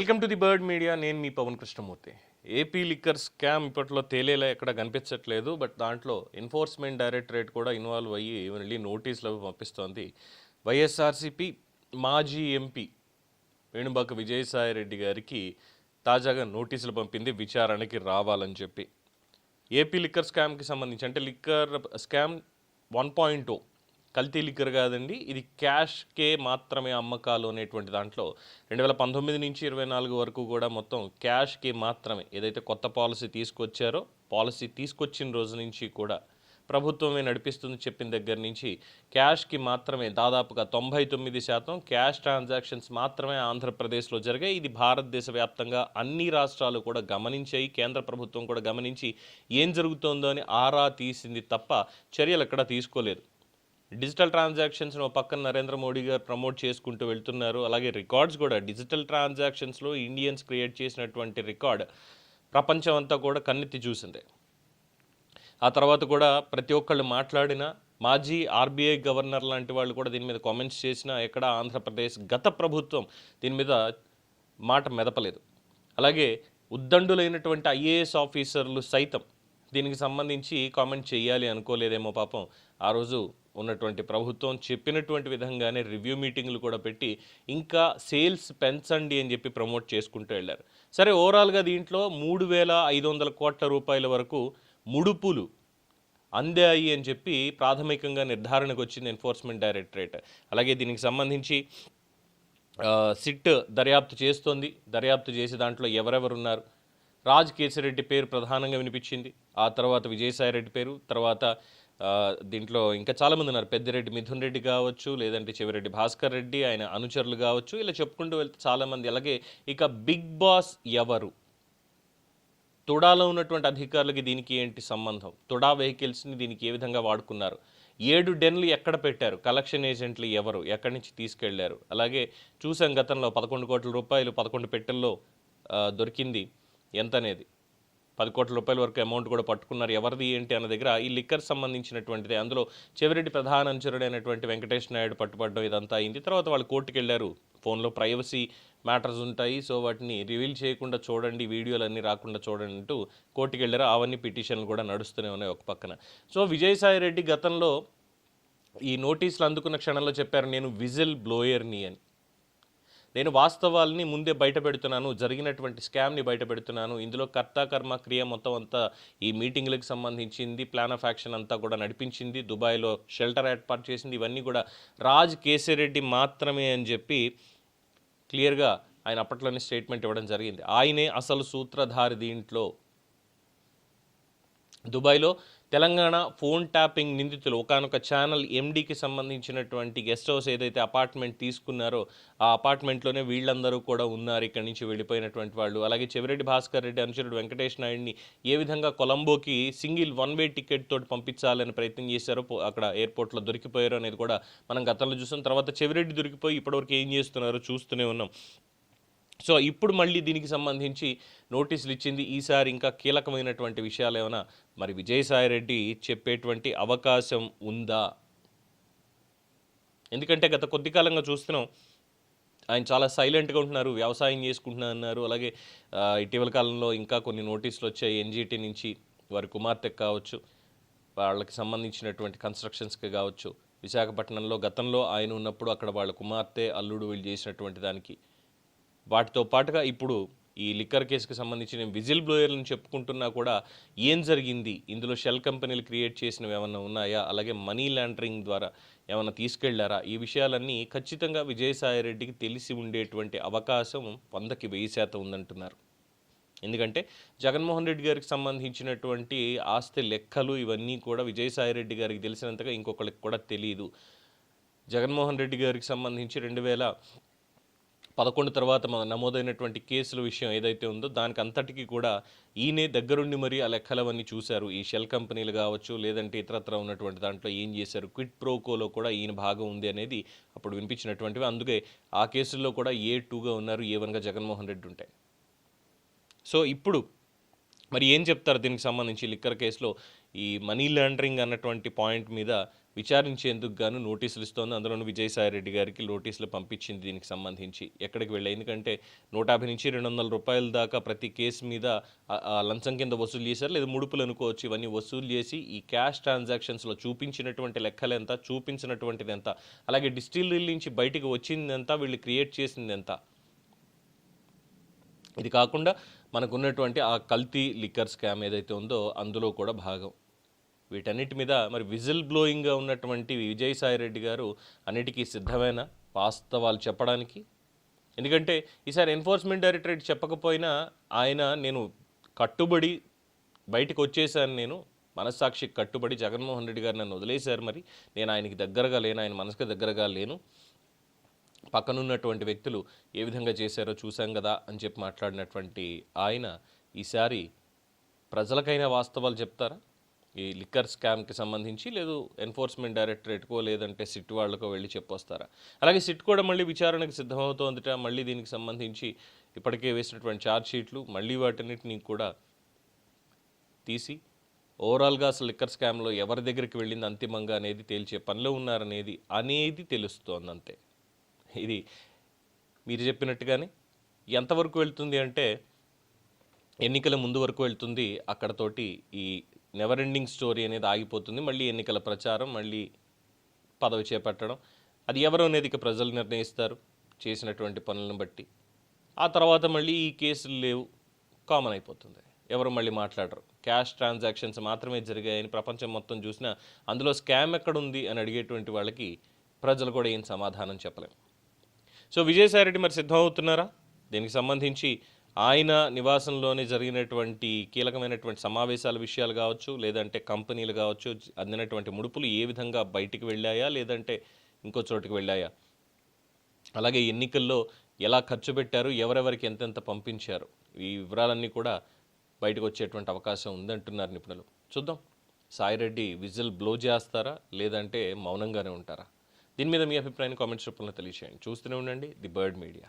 Welcome to the Bird Media. నేను మీ Pavan Krishnamurthy. AP liquor scam ఇప్పట్లో తేలేలా ఎక్కడ కనిపించట్లేదు. బట్ దాంట్లో ఎన్ఫోర్స్మెంట్ డైరెక్టరేట్ కూడా ఇన్వాల్వ్ అయ్యి మళ్ళీ నోటీసులు అవి పంపిస్తోంది. వైఎస్ఆర్సీపీ మాజీ ఎంపీ వేణుబాక విజయసాయిరెడ్డి గారికి తాజాగా నోటీసులు పంపింది విచారణకి రావాలని చెప్పి. ఏపీ లిక్కర్ స్కామ్కి సంబంధించి అంటే లిక్కర్ స్కామ్ 1.0 కల్తీ లిక్కర్ కాదండి, ఇది క్యాష్కే మాత్రమే అమ్మకాలు అనేటువంటి దాంట్లో 2019 నుంచి 24 వరకు కూడా మొత్తం క్యాష్కి మాత్రమే ఏదైతే కొత్త పాలసీ తీసుకొచ్చారో పాలసీ తీసుకొచ్చిన రోజు నుంచి కూడా ప్రభుత్వమే నడిపిస్తుంది చెప్పిన దగ్గర నుంచి క్యాష్కి మాత్రమే దాదాపుగా 99% క్యాష్ ట్రాన్సాక్షన్స్ మాత్రమే ఆంధ్రప్రదేశ్లో జరిగాయి. ఇది భారతదేశ వ్యాప్తంగా అన్ని రాష్ట్రాలు కూడా గమనించాయి, కేంద్ర ప్రభుత్వం కూడా గమనించి ఏం జరుగుతోందో అని ఆరా తీసింది తప్ప చర్యలు ఎక్కడా తీసుకోలేదు. డిజిటల్ ట్రాన్సాక్షన్స్ను పక్కన నరేంద్ర మోడీ గారు ప్రమోట్ చేసుకుంటూ వెళ్తున్నారు. అలాగే రికార్డ్స్ కూడా డిజిటల్ ట్రాన్సాక్షన్స్లో ఇండియన్స్ క్రియేట్ చేసినటువంటి రికార్డ్ ప్రపంచం అంతా కూడా కన్నెత్తి చూసిందే. ఆ తర్వాత కూడా ప్రతి ఒక్కళ్ళు మాట్లాడినా, మాజీ ఆర్బీఐ గవర్నర్ లాంటి వాళ్ళు కూడా దీని మీద కామెంట్స్ చేసినా ఎక్కడ ఆంధ్రప్రదేశ్ గత ప్రభుత్వం దీని మీద మాట మెదపలేదు. అలాగే ఉద్దండులైనటువంటి ఐఏఎస్ ఆఫీసర్లు సైతం దీనికి సంబంధించి కామెంట్ చేయాలి అనుకోలేదేమో పాపం. ఆ రోజు ఉన్నటువంటి ప్రభుత్వం చెప్పినటువంటి విధంగానే రివ్యూ మీటింగ్లు కూడా పెట్టి ఇంకా సేల్స్ పెంచండి అని చెప్పి ప్రమోట్ చేసుకుంటూ వెళ్ళారు. సరే, ఓవరాల్గా దీంట్లో 3,500 కోట్ల రూపాయల వరకు ముడుపులు అందాయి అని చెప్పి ప్రాథమికంగా నిర్ధారణకు వచ్చింది ఎన్ఫోర్స్మెంట్ డైరెక్టరేట్. అలాగే దీనికి సంబంధించి సిట్ దర్యాప్తు చేస్తోంది. దర్యాప్తు చేసి దాంట్లో ఎవరెవరున్నారు, రాజ్ కేసిరెడ్డి పేరు ప్రధానంగా వినిపించింది. ఆ తర్వాత విజయసాయిరెడ్డి పేరు, తర్వాత దీంట్లో ఇంకా చాలామంది ఉన్నారు. పెద్దిరెడ్డి మిథున్ రెడ్డి కావచ్చు, లేదంటే చెవిరెడ్డి భాస్కర్ రెడ్డి ఆయన అనుచరులు కావచ్చు, ఇలా చెప్పుకుంటూ వెళ్తే చాలామంది. అలాగే ఇక బిగ్ బాస్ ఎవరు, తుడాలో ఉన్నటువంటి అధికారులకి దీనికి ఏంటి సంబంధం, తుడా వెహికల్స్ని దీనికి ఏ విధంగా వాడుకున్నారు, 7 డెన్లు ఎక్కడ పెట్టారు, కలెక్షన్ ఏజెంట్లు ఎవరు, ఎక్కడి నుంచి తీసుకెళ్లారు. అలాగే చూసాం గతంలో 11 కోట్ల రూపాయలు 11 పెట్టెల్లో దొరికింది ఎంత అనేది, 10 కోట్ల రూపాయల వరకు అమౌంట్ కూడా పట్టుకున్నారు. ఎవరిది ఏంటి అన్న దగ్గర ఈ లిక్కర్ సంబంధించినటువంటిది. అందులో చెవిరెడ్డి ప్రధాన అనుచరుడైనటువంటి వెంకటేష్ నాయుడు పట్టుబడడం ఇదంతా అయింది. తర్వాత వాళ్ళు కోర్టుకు వెళ్ళారు. ఫోన్లో ప్రైవసీ మ్యాటర్స్ ఉంటాయి, సో వాటిని రివీల్ చేయకుండా చూడండి, వీడియోలు అన్నీ రాకుండా చూడండి అంటూ కోర్టుకు వెళ్ళారు. అవన్నీ పిటిషన్లు కూడా నడుస్తూనే ఉన్నాయి ఒక పక్కన. సో విజయసాయిరెడ్డి గతంలో ఈ నోటీసులు అందుకున్న క్షణంలో చెప్పారు, నేను విజిల్ బ్లోయర్ని అని. నేను వాస్తవాల్ని ముందే బయట పెడుతున్నాను, జరిగినటువంటి స్కామ్ని బయట పెడుతున్నాను, ఇందులో కర్త కర్మ క్రియ మొత్తం అంతా ఈ మీటింగ్లకు సంబంధించింది, ప్లాన్ ఆఫ్ యాక్షన్ అంతా కూడా నడిపించింది, దుబాయ్లో షెల్టర్ ఏర్పాటు చేసింది, ఇవన్నీ కూడా రాజ్ కేసిరెడ్డి మాత్రమే అని చెప్పి క్లియర్గా ఆయన అప్పట్లోనే స్టేట్మెంట్ ఇవ్వడం జరిగింది. ఆయనే అసలు సూత్రధారి దీంట్లో. దుబాయ్లో తెలంగాణ ఫోన్ ట్యాపింగ్ నిందితులు ఒకానొక ఛానల్ ఎండీకి సంబంధించినటువంటి గెస్ట్ హౌస్ ఏదైతే అపార్ట్మెంట్ తీసుకున్నారో ఆ అపార్ట్మెంట్లోనే వీళ్ళందరూ కూడా ఉన్నారు, ఇక్కడి నుంచి వెళ్ళిపోయినటువంటి వాళ్ళు. అలాగే చెవిరెడ్డి భాస్కర్ రెడ్డి అనుచరుడు వెంకటేష్ నాయుడిని ఏ విధంగా కొలంబోకి సింగిల్ 1 వే టికెట్ తోటి పంపించాలని ప్రయత్నం చేశారో, అక్కడ ఎయిర్పోర్ట్లో దొరికిపోయారు అనేది కూడా మనం గతంలో చూసాం. తర్వాత చెవిరెడ్డి దొరికిపోయి ఇప్పటివరకు ఏం చేస్తున్నారో చూస్తూనే ఉన్నాం. సో ఇప్పుడు మళ్ళీ దీనికి సంబంధించి నోటీసులు ఇచ్చింది. ఈసారి ఇంకా కీలకమైనటువంటి విషయాలు ఏమైనా మరి విజయసాయిరెడ్డి చెప్పేటువంటి అవకాశం ఉందా? ఎందుకంటే గత కొద్ది కాలంగా చూస్తున్నాం ఆయన చాలా సైలెంట్గా ఉంటున్నారు, వ్యవసాయం చేసుకుంటున్నా అన్నారు. అలాగే ఇటీవల కాలంలో ఇంకా కొన్ని నోటీసులు వచ్చాయి ఎన్జీటీ నుంచి, వారి కుమార్తెకు కావచ్చు, వాళ్ళకి సంబంధించినటువంటి కన్స్ట్రక్షన్స్కి కావచ్చు. విశాఖపట్నంలో గతంలో ఆయన ఉన్నప్పుడు అక్కడ వాళ్ళ కుమార్తె అల్లుడు వీళ్ళు చేసినటువంటి దానికి. వాటితో పాటుగా ఇప్పుడు ఈ లిక్కర్ కేసుకి సంబంధించి నేను విజిల్ బ్లోయర్లను చెప్పుకుంటున్నా కూడా ఏం జరిగింది, ఇందులో షెల్ కంపెనీలు క్రియేట్ చేసినవి ఏమన్నా ఉన్నాయా, అలాగే మనీ లాండరింగ్ ద్వారా ఏమైనా తీసుకెళ్లారా, ఈ విషయాలన్నీ ఖచ్చితంగా విజయసాయిరెడ్డికి తెలిసి ఉండేటువంటి అవకాశం 100కి 1000% ఉందంటున్నారు. ఎందుకంటే జగన్మోహన్ రెడ్డి గారికి సంబంధించినటువంటి ఆస్తి లెక్కలు ఇవన్నీ కూడా విజయసాయిరెడ్డి గారికి తెలిసినంతగా ఇంకొకరికి కూడా తెలియదు. జగన్మోహన్ రెడ్డి గారికి సంబంధించి 2011 తర్వాత నమోదైనటువంటి కేసుల విషయం ఏదైతే ఉందో దానికి అంతటికీ కూడా ఈయనే దగ్గరుండి మరి ఆ లెక్కలవన్నీ చూశారు. ఈ షెల్ కంపెనీలు కావచ్చు, లేదంటే ఇతరత్ర ఉన్నటువంటి దాంట్లో ఏం చేశారు, క్విట్ ప్రోకోలో కూడా ఈయన భాగం ఉంది అనేది అప్పుడు వినిపించినటువంటివి. అందుకే ఆ కేసుల్లో కూడా A2గా ఉన్నారు, A1గా జగన్మోహన్ రెడ్డి ఉంటాయి. సో ఇప్పుడు మరి ఏం చెప్తారు దీనికి సంబంధించి లిక్కర్ కేసులో ఈ మనీ లాండరింగ్ అన్నటువంటి పాయింట్ మీద విచారించేందుకు గాను నోటీసులు ఇస్తోంది. అందులోనూ విజయసాయిరెడ్డి గారికి నోటీసులు పంపించింది దీనికి సంబంధించి. ఎక్కడికి వెళ్ళాయి? ఎందుకంటే 150 నుంచి 200 రూపాయల దాకా ప్రతి కేసు మీద లంచం కింద వసూలు చేశారు, లేదా ముడుపులు అనుకోవచ్చు. ఇవన్నీ వసూలు చేసి ఈ క్యాష్ ట్రాన్సాక్షన్స్లో చూపించినటువంటి లెక్కలు ఎంత, చూపించినటువంటిది ఎంత, అలాగే డిస్టిలరీ నుంచి బయటికి వచ్చింది ఎంత, వీళ్ళు క్రియేట్ చేసింది ఎంత. ఇది కాకుండా మనకున్నటువంటి ఆ కల్తీ లిక్కర్ స్కామ్ ఏదైతే ఉందో అందులో కూడా భాగం. వీటన్నిటి మీద మరి విజిల్ బ్లోయింగ్గా ఉన్నటువంటి విజయసాయిరెడ్డి గారు అన్నిటికీ సిద్ధమైన వాస్తవాలు చెప్పడానికి. ఎందుకంటే ఈసారి ఎన్ఫోర్స్మెంట్ డైరెక్టరేట్ చెప్పకపోయినా నేను కట్టుబడి బయటకు వచ్చేసాను, నేను మనస్సాక్షికి కట్టుబడి జగన్మోహన్ రెడ్డి గారు నన్ను వదిలేశారు, మరి నేను ఆయనకి దగ్గరగా లేను, ఆయన మనసుకు దగ్గరగా లేను, పక్కనున్నటువంటి వ్యక్తులు ఏ విధంగా చేశారో చూశాం కదా అని చెప్పి మాట్లాడినటువంటి ఆయన ఈసారి ప్రజలకైనా వాస్తవాలు చెప్తారా ఈ లిక్కర్ స్కామ్కి సంబంధించి? లేదు ఎన్ఫోర్స్మెంట్ డైరెక్టరేట్కో లేదంటే సిట్ వాళ్ళకో వెళ్ళి చెప్పొస్తారా? అలాగే సిట్ కూడా మళ్ళీ విచారణకు సిద్ధమవుతోందిట. మళ్ళీ దీనికి సంబంధించి ఇప్పటికే వేసినటువంటి ఛార్జ్ షీట్లు మళ్ళీ వాటన్నిటిని కూడా తీసి ఓవరాల్గా అసలు లిక్కర్ స్కామ్లో ఎవరి దగ్గరికి వెళ్ళింది అంతిమంగా అనేది తేల్చే పనిలో ఉన్నారనేది తెలుస్తోంది అంతే. ఇది మీరు చెప్పినట్టుగానే ఎంతవరకు వెళ్తుంది అంటే ఎన్నికల ముందు వరకు వెళ్తుంది. అక్కడతోటి ఈ నెవర్ ఎండింగ్ స్టోరీ అనేది ఆగిపోతుంది. మళ్ళీ ఎన్నికల ప్రచారం, మళ్ళీ పదవి చేపట్టడం, అది ఎవరు అనేది ఇక ప్రజలు నిర్ణయిస్తారు చేసినటువంటి పనులను బట్టి. ఆ తర్వాత మళ్ళీ ఈ కేసులు లేవు, కామన్ అయిపోతుంది, ఎవరు మళ్ళీ మాట్లాడరు. క్యాష్ ట్రాన్సాక్షన్స్ మాత్రమే జరిగాయని ప్రపంచం మొత్తం చూసినా అందులో స్కామ్ ఎక్కడుంది అని అడిగేటువంటి వాళ్ళకి ప్రజలు కూడా ఏం సమాధానం చెప్పలేము. సో విజయసాయిరెడ్డి మరి సిద్ధమవుతున్నారా? దీనికి సంబంధించి ఆయన నివాసంలోనే జరిగినటువంటి కీలకమైనటువంటి సమావేశాల విషయాలు కావచ్చు, లేదంటే కంపెనీలు కావచ్చు, అందినటువంటి ముడుపులు ఏ విధంగా బయటికి వెళ్ళాయా, లేదంటే ఇంకో చోటుకి వెళ్ళాయా, అలాగే ఎన్నికల్లో ఎలా ఖర్చు పెట్టారు, ఎవరెవరికి ఎంతెంత పంపించారు, ఈ వివరాలన్నీ కూడా బయటకు వచ్చేటువంటి అవకాశం ఉందంటున్నారు నిపుణులు. చూద్దాం, సాయిరెడ్డి విజిల్ బ్లో చేస్తారా లేదంటే మౌనంగానే ఉంటారా? దీని మీద మీ అభిప్రాయాన్ని కామెంట్స్ రూపంలో తెలియజేయండి. చూస్తూనే ఉండండి ది బర్డ్ మీడియా.